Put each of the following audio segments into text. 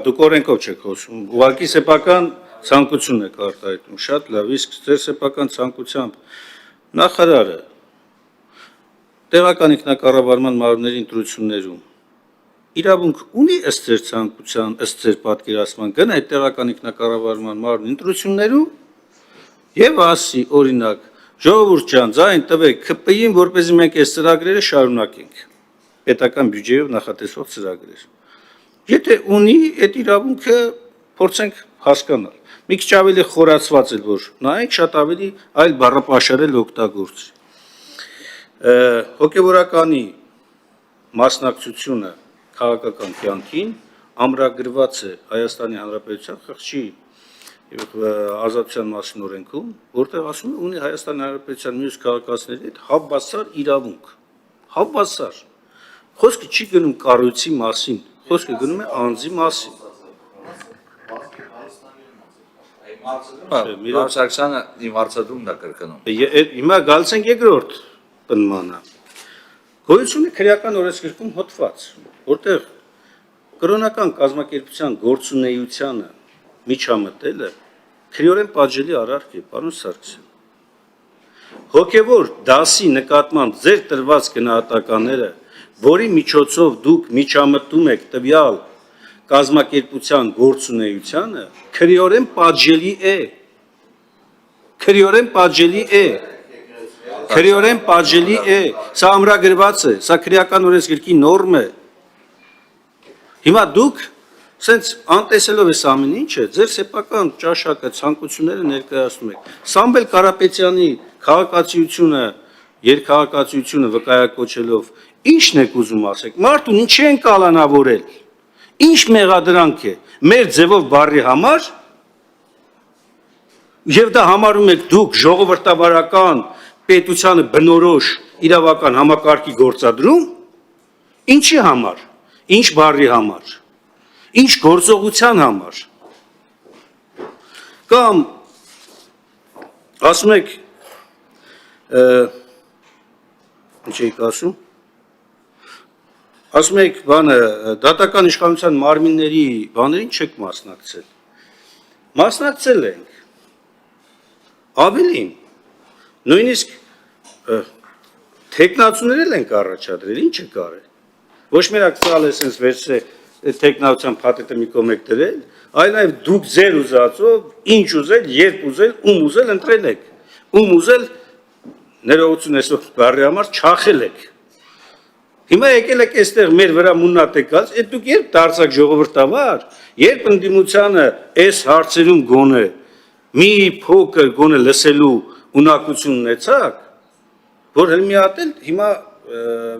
Դուք օրենքով չեք խոսում, ուղղակի սեփական ցանկություն եք արտահայտում, շատ լավ, իսկ ձեր սեփական ցանկությամբ նախարարը տեղական ինքնակառավարման մարմինների ընտրություններում իրավունք ունի ըստ ձեր ցանկության, ըստ ձեր պատկերացման գնա այդ տեղական ինքնակառավարման մարմնի ընտրություններում եւ ասի օրինակ ժողովուրդ ջան, ձայն տվեք ԿՊ-ին, որպեսզի մենք այս ծրագրերը շարունակենք, պետական բյուջեով նախատեսվող ծրագրեր։ Եթե ունի այդ իրավունքը փորձենք հասկանալ։ Մի քիչ ավելի խորացված է որ նայեք շատ ավելի այլ բառապաշարել օգտագործի։ Հոգևորականի մասնակցությունը քաղաքական կյանքին ամրագրված է Հայաստանի Հանրապետության խղճի ազատության մասին օրենքում, որտեղ ասում է ունի Հայաստանի Հանրապետության մյուս քաղաքացիների հետ հավասար իրավունք։ Հավասար։ Խոսքը չի գնում կառույցի մասին, խոսքը գնում է անձի մասին։ Մարսակցյանը իմ հարցադրումն է կրկնում։ Հիմա գալիս ենք երկրորդ պնդմանը։ Գոյություն է քրեական օրենսգրքում հոդված, որտեղ կրոնական կազմակերպության գործունեությանը միջամտելը քրեորեն պատժելի արարք է, պարոն Սարգսյան։ Հոգևոր դասի նկատմամբ ձեր տրված գնահատականները, որի միջոցով դուք միջամտում եք տվյալ կազմակերպության գործունեությանը, քրեորեն պատժելի է։ Քրեորեն պատժելի է։ Քրեորեն պատժելի է, սա ամրագրված է, սա քրեական օրենսգրքի նորմ է։ Հիմա դուք սենց անտեսելով ես ամեն ինչը, ձեր սեփական ճաշակը ցանկությունները ներկայացնում եք։ Սամվել Կարապետյանի քաղաքացիությունը, երկհաղաքացիությունը վկայակոչելով, ի՞նչն եք ուզում ասեք։ Մարդուն ինչի են կալանավորել։ Ինչ մեղադրանք է, մեր ձևով բառի համար, եւ դա համարում եք դուք ժողովրդավարական պետությանը բնորոշ իրավական համակարգի գործադրում, ինչի համար, ինչ բառի համար, ինչ գործողության համար, կամ ասում եք, ինչ եք ասում, ասում եք բանը, դատական իշխանության մարմինների բաներին չեք մասնակցել, մասնակցել ենք, ավելին, նույնիսկ թեկնածուներ ենք առաջադրել, ինչ է կարել, ոչ մերակ ծալ է սենց վերցրել թեկնածության փաթեթը մի կողմ եք դրել, այլ նաև դուք ձեր ուզածով, ինչ ուզել, երբ ուզել, ում ուզել ընտրել եք, ում ուզել ներողություն այսօր բառի համար չախել եք։ Հիմա եկել եք այստեղ մեր վրա մուննատ եկած, այդ դուք երբ դարձաք ժողովրդավար, երբ ընդդիմությանը այս հարցերում գոնե մի փոքր գոնե լսելու ունակություն ունեցաք, որ մի հատ էլ հիմա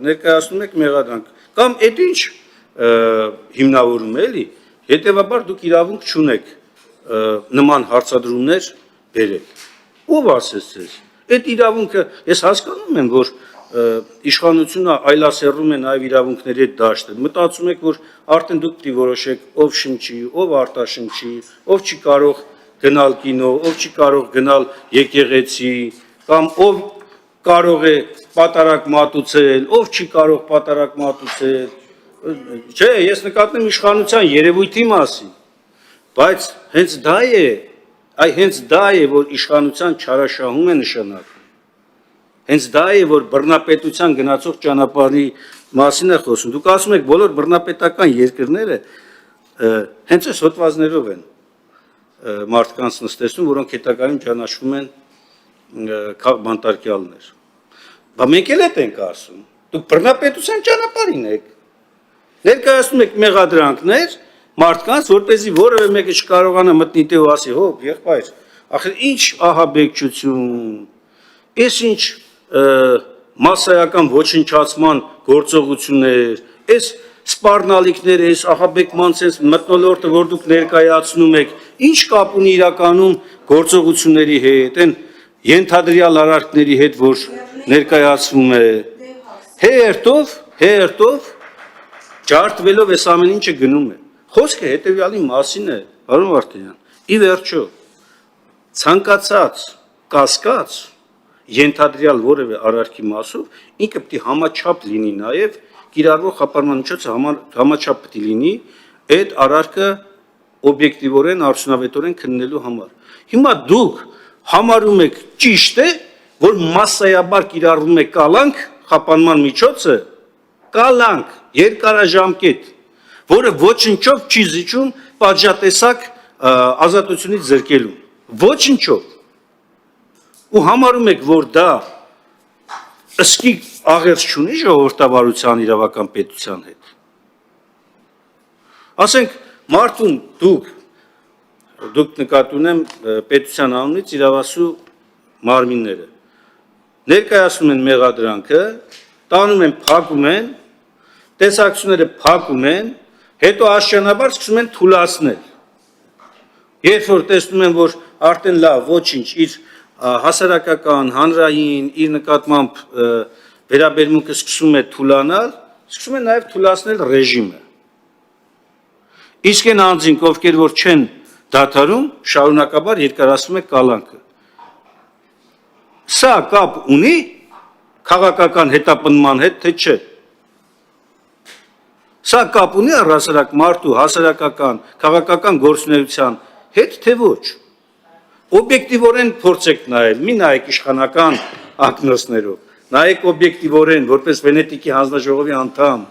ներկայացնում եք մեղադրանք, կամ այդ ինչ հիմնավորում է էլի, հետևաբար դուք իրավունք չունեք նման հարցադրումներ բերել։ Ով ասեց ձեզ։ Այդ իրավունքը, ես հասկանում եմ, որ իշխանությունը այլասերում է նաև իրավունքների հետ դաշտը։ Մտածում եք, որ արդեն դուք պիտի որոշեք, ով շնչի, ով արտաշնչի, ով չի կարող գնալ կինո, ով չի կարող գնալ եկեղեցի, կամ ով կարող է պատարակ մատուցել, ով չի կարող պատարակ մատուցել։ Չէ, ես նկատնում իշխանության երևույթի մասին, բայց հենց դա է, հենց դա է, որ իշխանության չարաշահում է նշանակում։ Հենց դա է, որ բռնապետության գնացող ճանապարհի մասին է խոսում։ Դուք ասում եք, բոլոր բռնապետական երկրները հենց այս հոդվածներով են մարդկանց նստեցնում, որոնք հետագայում ճանաչվում են բանտարկյալներ։ Բա մենք էլ ենք ասում, դուք բռնապետության ճանապարհին եք, ներկայացնում եք մեղադրանքներ մարդկանց, որպեսզի որևէ մեկը չկարողանա մտնի տեղ ու ասի, հոբ, եղբայր, ախր ինչ ահաբեկչություն, այս ինչ մասսայական ոչնչացման գործողություններ, այս սպառնալիքները, այս ահաբեկման sense մթնոլորտը, որ դուք ներկայացնում եք, ինչ կապ ունի իրականում գործողությունների հետ, այն ենթադրյալ արարքների հետ, որ ներկայացվում է, հերթով ջարդվելով այս ամեն ինչը գնում է։ Խոսքը հետևյալի մասին է, պարոն Վարդանյան, ի վերջո ցանկացած կասկած ենթադրյալ որևէ արարքի մասով, ինքը պետք է համաչափ լինի նաև կիրառվող խափանման միջոցը համաչափ պետք է լինի այդ արարքը օբյեկտիվորեն արդյունավետորեն քննելու համար։ Հիմա դուք համարում եք ճիշտ է, որ մասսայաբար կիրառվում է կալանք խափանման միջոցը, կալանք, երկարաժամկետ, որը ոչնչով չի զիջում պատժատեսակ ազատությունից զրկելու, ոչնչով։ Ու համարում եք, որ դա ըսկի աղերս չունի ժողովրդավարության իրավական պետության հետ։ Ասենք, մարդուն դուք նկատի ունեմ պետության անունից իրավասու մարմինները, ներկայացնում են մեղադրանքը, տանում են փակում են, տեսակցությունները փակում են, հետո աստիճանաբար սկսում են թուլացնել։ Երբ որ տեսնում են, որ արդեն լավ, ոչինչ, իր հասարակական, հանրային, իր նկատմամբ վերաբերմունքը սկսում է թուլանալ, սկսում են նաև թուլացնել ռեժիմը։ Իսկ այն անձինք, ովքեր որ չեն դադարում, շարունակաբար երկարացնում է կալանքը։ Սա կապ ունի քաղաքական հետապնդման հետ, թե չէ։ Սա կապ ունի առհասարակ մարդու հասարակական, քաղաքական գործունեության հետ, թե ոչ։ Օբյեկտիվորեն փորձեք նայել, մի նայեք իշխանական ակնոցներով, նայեք օբյեկտիվորեն, որպես Վենետիկի հանձնաժողովի անդամ։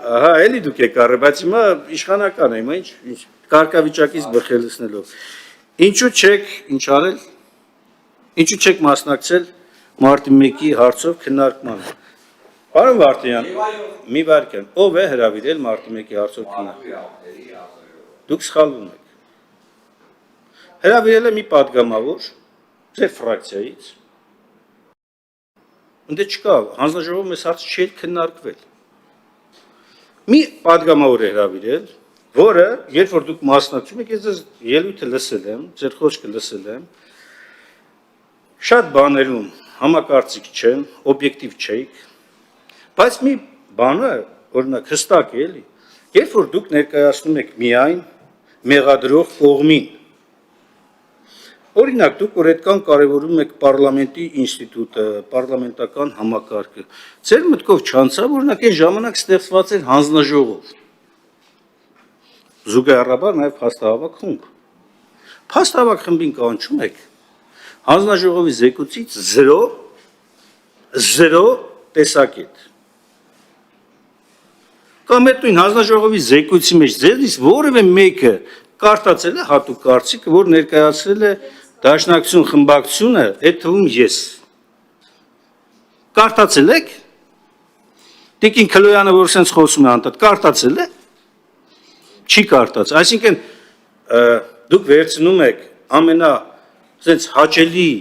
Ահա, էլի դուք եք առը, բայց հիմա իշխանական է, հիմա ինչ կարգավիճակից բխելցնելով։ Ինչու չեք, ինչ արել, ինչու չեք մասնակցել մարտի 1-ի հարցով քննարկմանը։ Պարոն Վարդանյան, մի վարքյան, ով է հրավիրել մարտի 1-ի հարցով քննարկմանը։ Դուք սխալվում եք։ Հրավիրել է մի պատգամավոր, ձեր ֆրակցիայից։ Ընդ չկա, հանձնաժողովը մեզ հարց չի քննարկվել։ Մի պատգամավոր է հրավիրել, որը, երբ որ դուք մասնակցում եք, ես ձեզ ելույթը լսել եմ, ձեր խոսքը լսել եմ, շատ բաներում համակարծիք չեմ, օբյեկտիվ չէիք, բայց մի բանը, օրինակ հստակ է, էլի, երբ որ դուք ներկայացնում եք միայն մեղադրող կողմին, օրինակ դուք որ այդքան կարևորում եք պարլամենտի ինստիտուտը, պարլամենտական համակարգը, ձեր մտքով չանցավ, օրինակ այն ժամանակ ստեղծված էր հանձնաժողով, զուգահեռաբար նաև փաստահավաք խումբ։ Փաստահավաք խմբին կանչում եք, հանձնաժողովի զեկուցից 0 տեսակետ։ Կամ այդ նույն հանձնաժողովի զեկույցի մեջ ձեզնից որևէ մեկը կարդացել է հատուկ կարծիքը, որ ներկայացրել է Դաշնակցություն խմբակցությունը, այդ թվում ես։ Կարդացել եք։ Տիկին Քլոյանը, որ սենց խոսում է անդադ, կարդացել է։ Չի կարդաց։ Այսինքն դուք վերցնում եք ամենա սենց հաճելի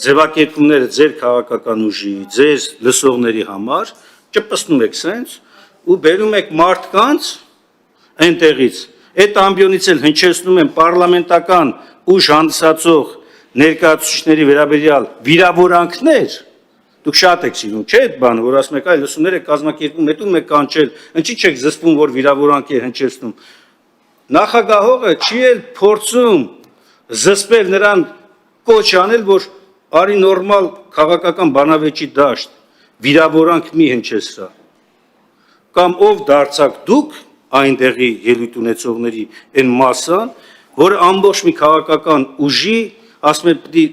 ձևակերպումները ձեր քաղաքական ուժի, ձեր լսողների համար, ճպսնում եք սենց ու բերում եք մարդկանց այնտեղից, այդ ամբիոնից էլ հնչեցնում են պարլամենտական ուժ հանդիսացող ներկայացուցիչների վերաբերյալ վիրավորանքներ, դուք շատ եք սիրում, չէ՞ այդ բանը, որ ասում եք, այ լսումներ եք կազմակերպում, հետում եք կանչել, ինչի՞ չեք զսպում, որ վիրավորանք է հնչեցնում։ Նախագահողը չի էլ փորձում զսպել նրան կոչ անել, որ արի նորմալ քաղաքական բանավեճի դաշտ, վիրավորանք մի հնչեցրա։ Կամ ով դարձաք դուք այնտեղի ելույթ ունեցողների այն մասան, որը ամբողջ մի քաղաքական ուժի, ասում են պիտի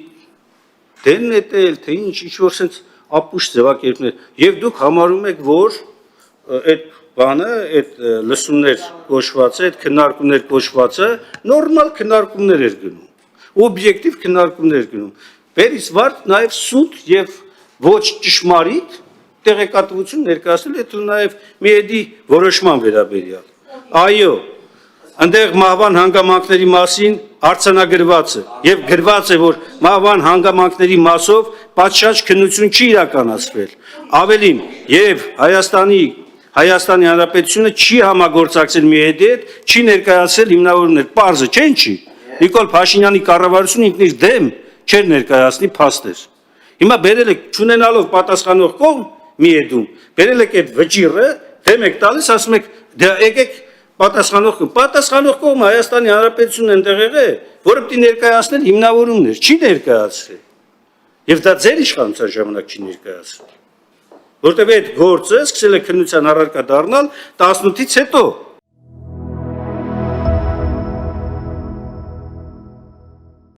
դեն նետել, թե ինչ-որ սենց ապուշ ձևակերպներ, և դուք համարում եք, որ այդ բանը, այդ լսումներ կոչվածը, այդ քննարկումներ կոչվածը, նորմալ քննարկումներ էր գնում, օբյեկտիվ քննարկումներ գնում, բերից վարդ նաև սուտ և ոչ ճշմարիտ տեղեկատվություն ներկայացնել, այդ նաև մի էդի որոշման վերաբերյալ։ Այո, ընդեղ մահվան հանգամանքների մասին արձանագրված է և գրված է, որ մահվան հանգամանքների մասով պատշաճ քննություն չի իրականացվել։ Ավելին, և Հայաստանի Հանրապետությունը չի համագործակցել մի հետի հետ, չի ներկայացել հիմնավորումներ, պարզը չէ ինչի։ Նիկոլ Փաշինյանի կառավարությունը ինքն իր դեմ չէր ներկայացնի փաստեր։ Հիմա բերել եք չունենալով պատասխանող կողմ մի հետում, բերել եք այդ վճիռը, դեմ եք տալիս, ասում եք, դե եկեք Պատասխանող կողմը Հայաստանի Հանրապետությունն այնտեղ եղել, որը պիտի ներկայացնել հիմնավորումներ, չի ներկայացրել։ Եվ դա ձեր իշխանության ժամանակ չի ներկայացրել։ Որտեւ այդ գործը սկսել է քննության առարկա դառնալ 18-ից հետո։